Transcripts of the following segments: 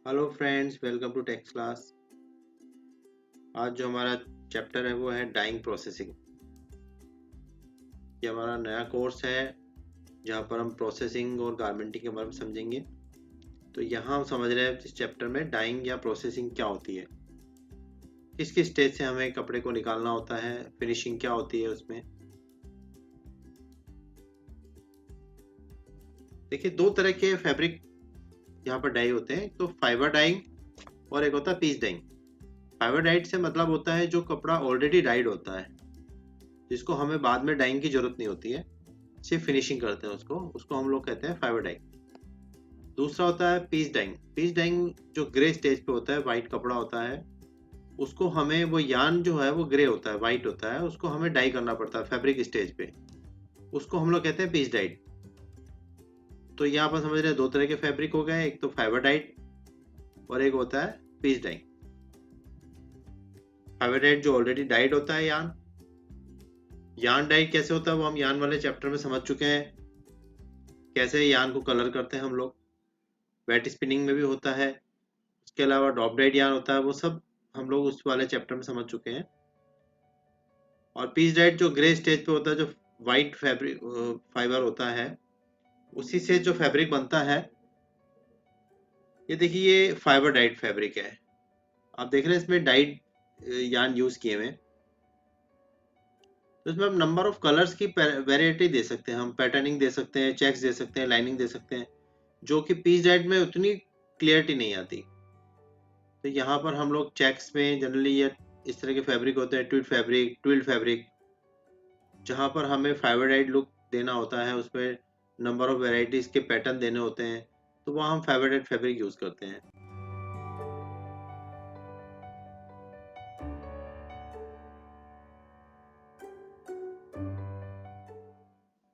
Hello friends, welcome to Tex Class. आज जो हमारा चैप्टर है वो है डाइंग प्रोसेसिंग। ये हमारा नया कोर्स है जहाँ पर हम प्रोसेसिंग और गारमेंटिंग के बारे में समझेंगे। तो यहाँ हम समझ रहे हैं इस चैप्टर में डाइंग या प्रोसेसिंग क्या होती है, किस किस स्टेज से हमें कपड़े को निकालना होता है, फिनिशिंग क्या होती है उसमें। देखिए, दो तरह के फैब्रिक यहाँ पर डाई होते हैं, तो फाइबर डाइंग और एक होता है पीस डाइंग। फाइबर डाइड से मतलब होता है जो कपड़ा ऑलरेडी डाइड होता है, जिसको हमें बाद में डाइंग की जरूरत नहीं होती है, सिर्फ फिनिशिंग करते हैं उसको उसको हम लोग कहते हैं फाइबर डाइंग। दूसरा होता है पीस डाइंग। पीस डाइंग जो ग्रे स्टेज पे होता है, वाइट कपड़ा होता है, उसको हमें वो यान जो है वो ग्रे होता है, वाइट होता है, उसको हमें डाई करना पड़ता है फैब्रिक स्टेज पे, उसको हम लोग कहते हैं पीस डाइड। तो यहाँ पर समझ रहे हैं दो तरह के फैब्रिक हो गए, एक तो फाइबर डाइड और एक होता है पीस डाइंग। फाइबर डाइड जो ऑलरेडी डाइड होता है यान। यान डाइड कैसे होता है वो हम यान वाले चैप्टर में समझ चुके हैं, कैसे यान को कलर करते हैं हम लोग। वेट स्पिनिंग में भी होता है, उसके अलावा ड्रॉप डाइड यान होता है, वो सब हम लोग उस वाले चैप्टर में समझ चुके हैं। और पीस डाइड जो ग्रे स्टेज पे होता है, जो वाइट फैब्रिक फाइबर होता है, उसी से जो फैब्रिक बनता है। ये देखिए, ये फाइबर डाइड फैब्रिक है। आप देख रहे हैं इसमें डाइड यान यूज किए हुए हैं। तो इसमें हम नंबर ऑफ कलर्स की वेराइटी दे सकते हैं, हम पैटर्निंग दे सकते हैं, चेक्स दे सकते हैं, लाइनिंग दे सकते हैं, जो कि पीस डाइड में उतनी क्लियरिटी नहीं आती। तो यहाँ पर हम लोग चेक्स में जनरली ये इस तरह के फैब्रिक होते हैं, ट्विल्ड फैब्रिक, जहाँ पर हमें फाइबर डाइड लुक देना होता है, उसमें नंबर ऑफ वेराइटीज के पैटर्न देने होते हैं, तो वहाँ हम फाइबर डाइड फैब्रिक यूज करते हैं।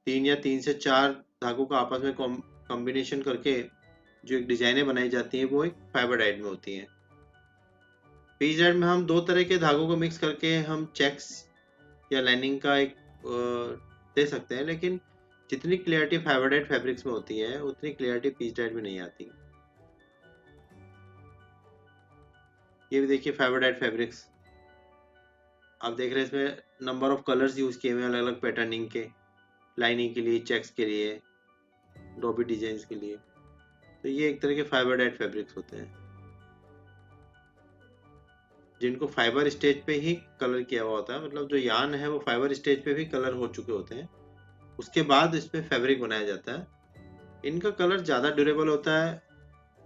3 या 3 से 4 धागों का आपस में कॉम्बिनेशन करके जो एक डिजाइनें बनाई जाती हैं, वो एक फाइबर डाइड में होती हैं। पीस डाइड में हम दो तरह के धागों को मिक्स करके हम चेक्स या लाइनिंग का एक दे सकते हैं, लेकिन जितनी क्लियरिटी फाइबर डाइड फैब्रिक्स में होती है उतनी क्लियरिटी पीस डाइड में नहीं आती। ये भी देखिए फाइबर डाइड फैब्रिक्स, आप देख रहे हैं इसमें नंबर ऑफ कलर्स यूज किए हुए हैं अलग अलग पैटर्निंग के, लाइनिंग के लिए, चेक्स के लिए, डॉबी डिजाइन के लिए। तो ये एक तरह के फाइबर डाइड फैब्रिक्स होते हैं, जिनको फाइबर स्टेज पे ही कलर किया हुआ होता है, मतलब जो यान है वो फाइबर स्टेज पे भी कलर हो चुके होते हैं, उसके बाद इस पे फैब्रिक बनाया जाता है। इनका कलर ज़्यादा ड्यूरेबल होता है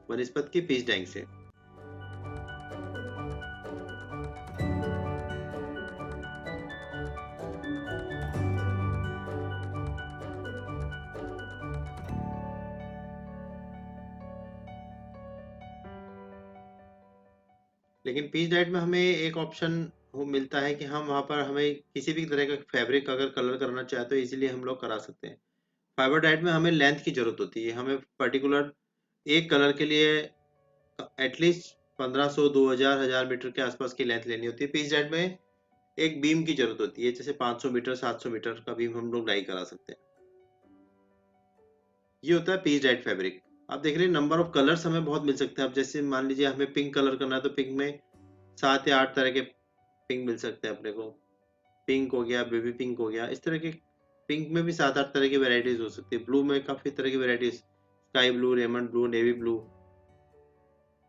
बनिस्पत की पीस डाइंग से। लेकिन पीस डाइट में हमें एक ऑप्शन वो मिलता है कि हम वहाँ पर हमें किसी भी तरह का फैब्रिक अगर कलर करना चाहे तो इजीली हम लोग करा सकते हैं। फाइबर डाइट में हमें लेंथ की जरूरत होती है, हमें पर्टिकुलर एक कलर के लिए एटलीस्ट 1500 2000 1000 मीटर के आसपास की लेंथ लेनी होती है। पीस डाइट में एक बीम की जरूरत होती है, जैसे 500 मीटर 700 मीटर का बीम हम लोग डाई करा सकते हैं। ये होता है पीस डाइट फैब्रिक। आप देख रहे हैं नंबर ऑफ कलर्स हमें बहुत मिल सकते हैं। अब जैसे मान लीजिए हमें पिंक कलर करना है, तो पिंक में 7 या 8 तरह के पिंक मिल सकते हैं अपने को। पिंक हो गया, बेबी पिंक हो गया, इस तरह के पिंक में भी 7 8 तरह की वेराइटीज हो सकती है। ब्लू में काफी तरह की varieties, sky blue, Raymond blue, navy blue,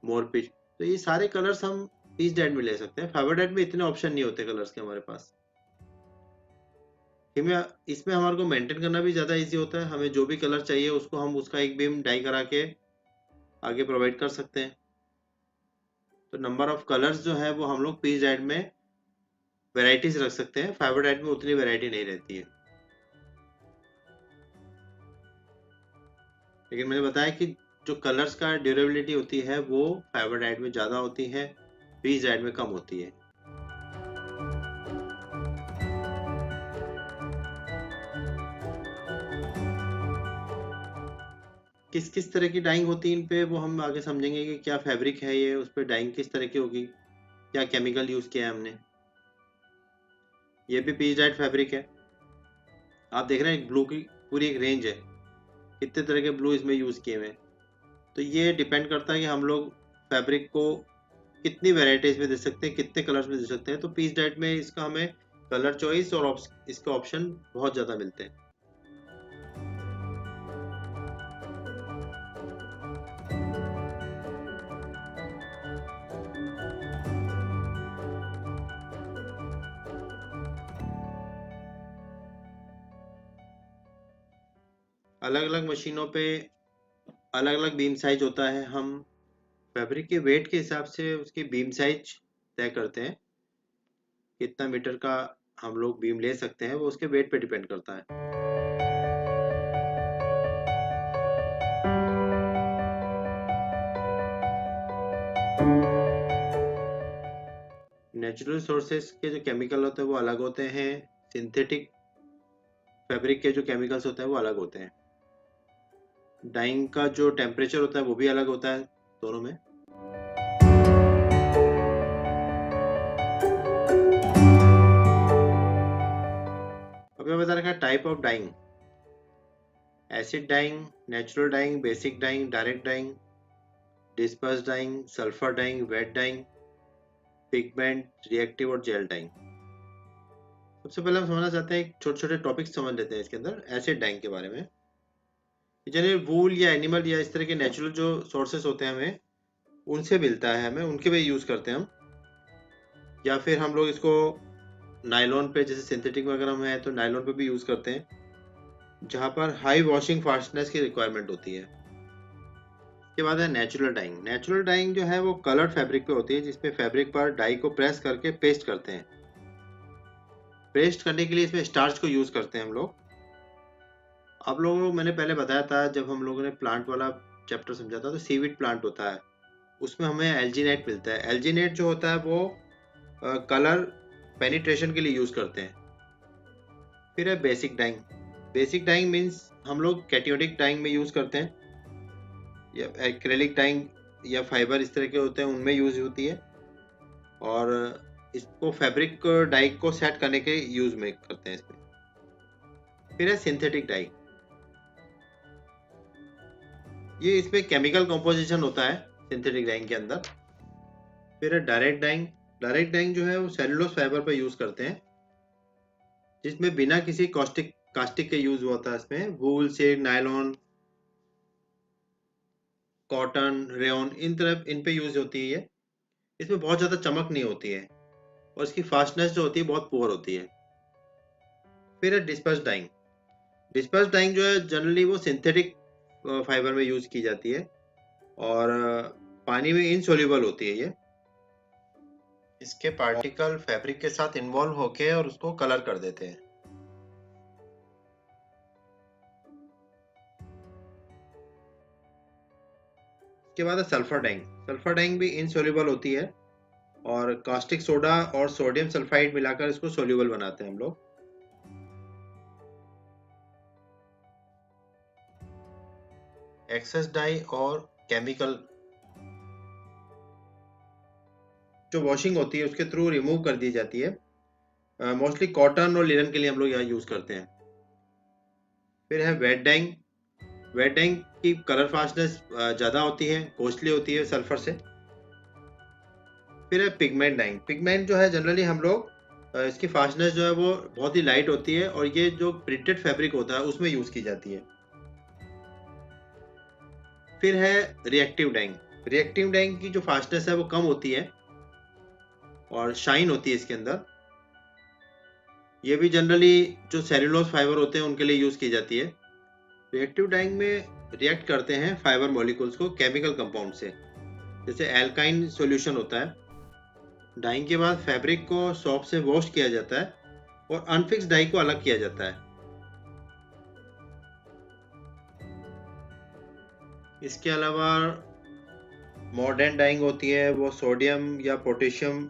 मोर पिच। तो ये सारे कलर्स हम पीस डाइट में ले सकते हैं। फाइबर डाइट में इतने ऑप्शन नहीं होते कलर्स के हमारे पास। हमें इसमें हमारे को मेंटेन करना भी ज़्यादा इजी होता है। हमें जो भी कलर चाहिए उसको हम उसका एक बीम डाई करा के आगे प्रोवाइड कर सकते हैं। तो नंबर ऑफ कलर्स जो है वो हम लोग पीस डाइट में वेराइटीज रख सकते हैं, फाइबर डाइट में उतनी वेराइटी नहीं रहती है। लेकिन मैंने बताया कि जो कलर्स का ड्यूरेबिलिटी होती है वो फाइबर डाइट में ज़्यादा होती है, पीस डाइट में कम होती है। किस किस तरह की डाइंग होती है इन पे वो हम आगे समझेंगे कि क्या फैब्रिक है ये, उस पर डाइंग किस तरह की होगी, क्या केमिकल यूज़ किया है हमने। ये भी पीस डाइट फैब्रिक है। आप देख रहे हैं ब्लू की पूरी एक रेंज है, कितने तरह के ब्लू इसमें यूज़ किए हुए हैं। तो ये डिपेंड करता है कि हम लोग फैब्रिक को कितनी वेराइटीज में दे सकते हैं, कितने कलर्स में दे सकते हैं। तो पीस डाइट में इसका हमें कलर चॉइस और इसके ऑप्शन बहुत ज़्यादा मिलते हैं। अलग अलग मशीनों पे अलग अलग बीम साइज होता है। हम फैब्रिक के वेट के हिसाब से उसकी बीम साइज तय करते हैं। कितना मीटर का हम लोग बीम ले सकते हैं वो उसके वेट पे डिपेंड करता है। नेचुरल सोर्सेस के जो केमिकल होते हैं वो अलग होते हैं, सिंथेटिक फैब्रिक के जो केमिकल्स होते हैं वो अलग होते हैं। डाइंग का जो टेम्परेचर होता है वो भी अलग होता है दोनों में। अब मैं बता रखा है type of dyeing: acid dyeing, natural dyeing, basic dyeing, direct dyeing, disperse dyeing, sulphur dyeing, vat dyeing, pigment, reactive और जेल डाइंग। सबसे पहले हम समझना चाहते हैं, छोटे छोटे टॉपिक्स समझ लेते हैं इसके अंदर एसिड डाइंग के बारे में। जनरली वूल या एनिमल या इस तरह के नेचुरल जो सोर्सेस होते हैं हमें उनसे मिलता है, हमें उनके भी यूज़ करते हैं हम। या फिर हम लोग इसको नायलॉन पे, जैसे सिंथेटिक वगैरह में है तो नायलॉन पे भी यूज़ करते हैं, जहाँ पर हाई वॉशिंग फास्टनेस की रिक्वायरमेंट होती है। इसके बाद है नेचुरल डाइंग। नेचुरल डाइंग जो है वो कलर्ड फैब्रिक पे होती है, जिसमें फैब्रिक पर डाई को प्रेस करके पेस्ट करते हैं। पेस्ट करने के लिए इसमें स्टार्च को यूज़ करते हैं हम लोग। आप लोगों को मैंने पहले बताया था, जब हम लोगों ने प्लांट वाला चैप्टर समझा था, तो सीविड प्लांट होता है, उसमें हमें एल्जीनेट मिलता है। एल्जीनेट जो होता है वो कलर पेनिट्रेशन के लिए यूज़ करते हैं। फिर है basic dyeing. Basic dyeing means हम लोग कैटियोनिक डाइंग में यूज़ करते हैं, या एक्रेलिक डाइंग या फाइबर इस तरह के होते हैं उनमें यूज़ होती है, और इसको फैब्रिक डाई को सेट करने के यूज़ में करते हैं इसमें। फिर है सिंथेटिक डाई। ये इसमें केमिकल कंपोजिशन होता है सिंथेटिक डाइंग के अंदर। फिर है डायरेक्ट डाइंग। डायरेक्ट डाइंग जो है वो सेलुलोज फाइबर पर यूज़ करते हैं, जिसमें बिना किसी कास्टिक के यूज़ होता है। इसमें वूल, सिल्क, नायलॉन, कॉटन, रेयन, इन पे यूज़ होती है ये। इसमें बहुत ज़्यादा चमक नहीं होती है और इसकी फास्टनेस जो होती है बहुत पुअर होती है। फिर है डिस्पर्स डाइंग। डिस्पर्स डाइंग जो है जनरली वो सिंथेटिक फाइबर में यूज़ की जाती है, और पानी में इनसोल्यूबल होती है ये। इसके पार्टिकल फैब्रिक के साथ इन्वॉल्व होके और उसको कलर कर देते हैं। इसके बाद है सल्फर डाइंग। सल्फर डाइंग भी इनसोल्यूबल होती है, और कास्टिक सोडा और सोडियम सल्फाइड मिलाकर इसको सोल्यूबल बनाते हैं हम लोग। एक्सेस डाई और केमिकल जो वॉशिंग होती है उसके थ्रू रिमूव कर दी जाती है। मोस्टली कॉटन और लिनन के लिए हम लोग यहाँ यूज़ करते हैं। फिर है वेट डाइंग। वेट डाइंग की कलर फास्टनेस ज़्यादा होती है, कॉस्टली होती है सल्फर से। फिर है पिगमेंट डाइंग। पिगमेंट जो है जनरली हम लोग इसकी फास्टनेस जो है वो बहुत ही लाइट होती है, और ये जो प्रिंटेड फैब्रिक होता है उसमें यूज़ की जाती है। फिर है रिएक्टिव डाइंग। रिएक्टिव डाइंग की जो फास्टनेस है वो कम होती है और शाइन होती है इसके अंदर। ये भी जनरली जो सेल्यूलोज फाइबर होते हैं उनके लिए यूज़ की जाती है। रिएक्टिव डाइंग में रिएक्ट करते हैं फाइबर मॉलिक्यूल्स को केमिकल कंपाउंड से, जैसे एल्काइन सॉल्यूशन होता है। डाइंग के बाद फैब्रिक को सॉफ्ट से वॉश किया जाता है और अनफिक्स डाई को अलग किया जाता है। इसके अलावा मॉडर्न डाइंग होती है, वो सोडियम या पोटेशियम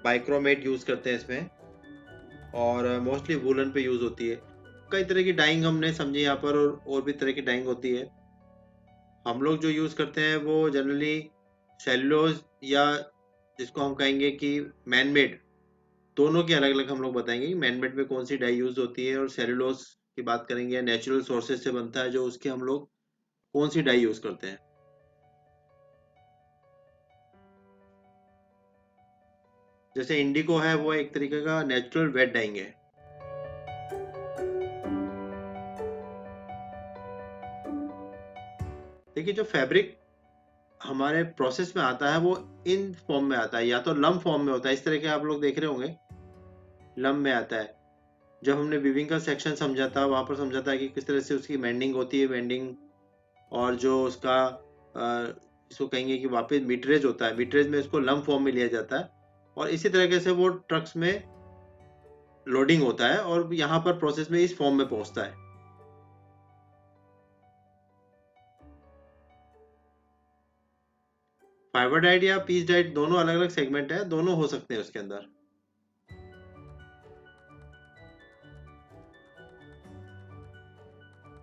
बाइक्रोमेट यूज़ करते हैं इसमें, और मोस्टली वूलन पे यूज़ होती है। कई तरह की डाइंग हमने समझी यहाँ पर, और भी तरह की डाइंग होती है। हम लोग जो यूज़ करते हैं वो जनरली सेलुलोज, या जिसको हम कहेंगे कि मैनमेड, दोनों के अलग अलग हम लोग बताएंगे कि मैनमेड में कौन सी डाई यूज़ होती है, और सेलुलोज की बात करेंगे या नेचुरल सोर्सेज से बनता है जो, उसके हम लोग कौन सी डाई यूज़ करते हैं। जैसे इंडिगो है वो एक तरीके का नेचुरल वेट डाइंग है। देखिए जो फैब्रिक हमारे प्रोसेस में आता है वो इन फॉर्म में आता है, या तो लम फॉर्म में होता है, इस तरह के आप लोग देख रहे होंगे लम में आता है। जब हमने वीविंग का सेक्शन समझा था वहां पर समझा था कि किस तरह से उसकी मेंडिंग होती है, मेंडिंग, और जो उसका इसको कहेंगे कि वापस मीटरेज होता है, मीटरेज में उसको लम फॉर्म में लिया जाता है, और इसी तरीके से वो ट्रक्स में लोडिंग होता है और यहाँ पर प्रोसेस में इस फॉर्म में पहुंचता है। फाइबर डाइट या पीस डाइट दोनों अलग अलग सेगमेंट है, दोनों हो सकते हैं उसके अंदर।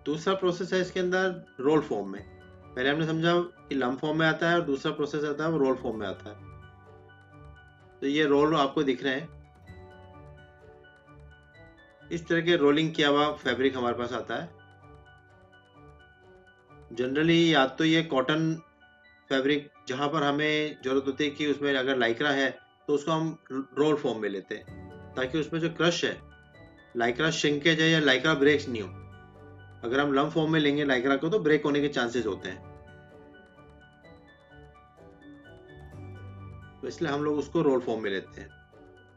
दूसरा प्रोसेस है इसके अंदर रोल फॉर्म में। पहले हमने समझा कि लम फॉर्म में आता है, और दूसरा प्रोसेस आता है वो रोल फॉर्म में आता है। तो ये रोल आपको दिख रहे हैं, इस तरह के रोलिंग किया हुआ फैब्रिक हमारे पास आता है। जनरली या तो ये कॉटन फैब्रिक जहाँ पर हमें जरूरत होती है कि उसमें अगर लाइक्रा है तो उसको हम रोल फॉर्म में लेते हैं, ताकि उसमें जो क्रश है, लाइक्रा श्रिंकेज है या लाइक्रा ब्रेक्स नहीं हो। अगर हम लम फॉर्म में लेंगे लाइक्रा को तो ब्रेक होने के चांसेस होते हैं, तो इसलिए हम लोग उसको रोल फॉर्म में लेते हैं,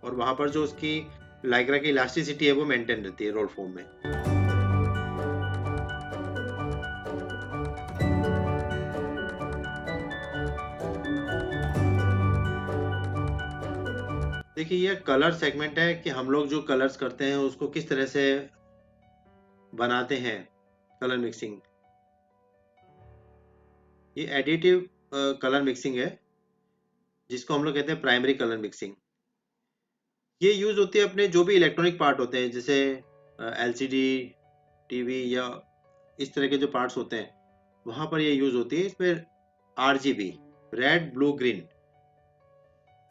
और वहां पर जो उसकी लाइक्रा की इलास्टिसिटी है वो मेंटेन रहती है रोल फॉर्म में। देखिए ये कलर सेगमेंट है कि हम लोग जो कलर्स करते हैं उसको किस तरह से बनाते हैं, कलर मिक्सिंग। ये एडिटिव कलर मिक्सिंग है जिसको हम लोग कहते हैं प्राइमरी कलर मिक्सिंग। ये यूज होती है अपने जो भी इलेक्ट्रॉनिक पार्ट होते हैं, जैसे एलसीडी, टीवी या इस तरह के जो पार्ट्स होते हैं वहां पर ये यूज होती है। इसमें आरजीबी, रेड ब्लू ग्रीन,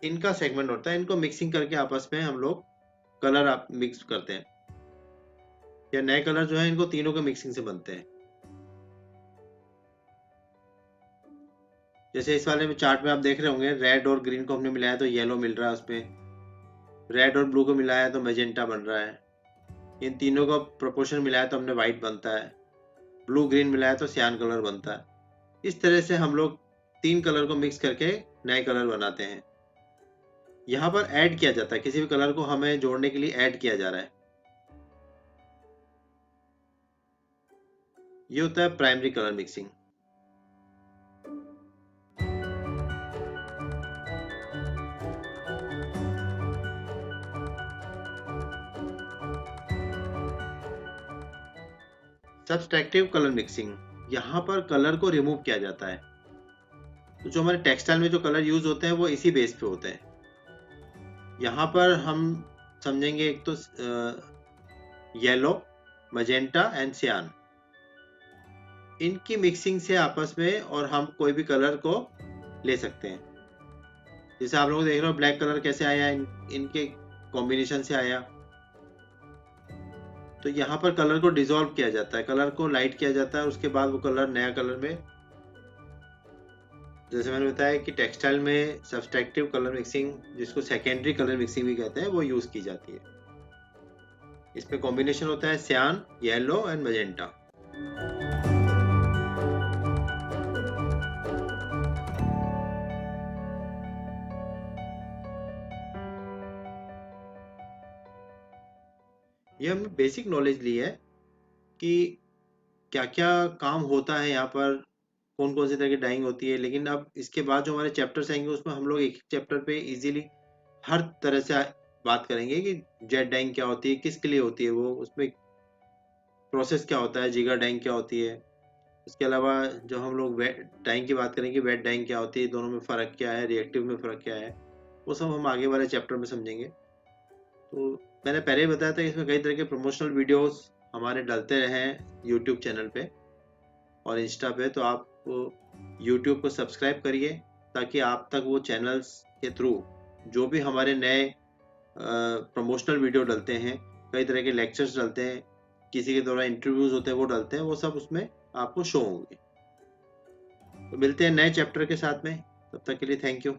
इनका सेगमेंट होता है। इनको मिक्सिंग करके आपस में हम लोग कलर आप मिक्स करते हैं, या नए कलर जो है इनको तीनों के मिक्सिंग से बनते हैं। जैसे इस वाले में चार्ट में आप देख रहे होंगे, रेड और ग्रीन को हमने मिलाया तो येलो मिल रहा है, उसमें रेड और ब्लू को मिलाया तो मैजेंटा बन रहा है, इन तीनों का प्रोपोर्शन मिलाया तो हमने व्हाइट बनता है, ब्लू ग्रीन मिलाया तो सियान कलर बनता है। इस तरह से हम लोग तीन कलर को मिक्स करके नए कलर बनाते हैं। यहाँ पर ऐड किया जाता है, किसी भी कलर को हमें जोड़ने के लिए ऐड किया जा रहा है, ये होता है primary colour mixing. Subtractive colour mixing, यहाँ पर कलर को रिमूव किया जाता है। तो जो हमारे टेक्सटाइल में जो कलर यूज होते हैं वो इसी बेस पे होते हैं। यहाँ पर हम समझेंगे एक तो येलो, मजेंटा एंड सियान, इनकी मिक्सिंग से आपस में और हम कोई भी कलर को ले सकते हैं। जैसे आप लोग देख रहे हो ब्लैक कलर कैसे आया, इनके कॉम्बिनेशन से आया। तो यहाँ पर कलर को डिसॉल्व किया जाता है, कलर को लाइट किया जाता है, उसके बाद वो कलर नया कलर में, जैसे मैंने बताया कि टेक्सटाइल में सब्सट्रैक्टिव कलर मिक्सिंग, जिसको सेकेंडरी कलर मिक्सिंग भी कहते हैं, वो यूज की जाती है। इसमें कॉम्बिनेशन होता है सियान, येलो एंड मजेंटा। ये हमने बेसिक नॉलेज ली है कि क्या क्या काम होता है यहाँ पर, कौन कौन सी तरह की डाइंग होती है। लेकिन अब इसके बाद जो हमारे चैप्टर्स आएंगे उसमें हम लोग एक एक चैप्टर पे इजीली हर तरह से बात करेंगे कि जेट डाइंग क्या होती है, किसके लिए होती है, वो उसमें प्रोसेस क्या होता है, जिगर डाइंग क्या होती है। इसके अलावा जो हम लोग वेट डाइंग की बात करेंगे, वेट डाइंग क्या होती है, दोनों में फ़र्क क्या है, रिएक्टिव में फ़र्क क्या है, वो सब हम आगे वाले चैप्टर में समझेंगे। तो मैंने पहले ही बताया था कि इसमें कई तरह के प्रमोशनल वीडियोस हमारे डलते रहे हैं यूट्यूब चैनल पे और इंस्टा पे। तो आप यूट्यूब को सब्सक्राइब करिए ताकि आप तक वो चैनल्स के थ्रू जो भी हमारे नए प्रमोशनल वीडियो डलते हैं, कई तरह के लेक्चर्स डलते हैं, किसी के द्वारा इंटरव्यूज होते हैं वो डलते हैं, वो सब उसमें आपको शो होंगे। तो मिलते हैं नए चैप्टर के साथ में, तब तक के लिए थैंक यू।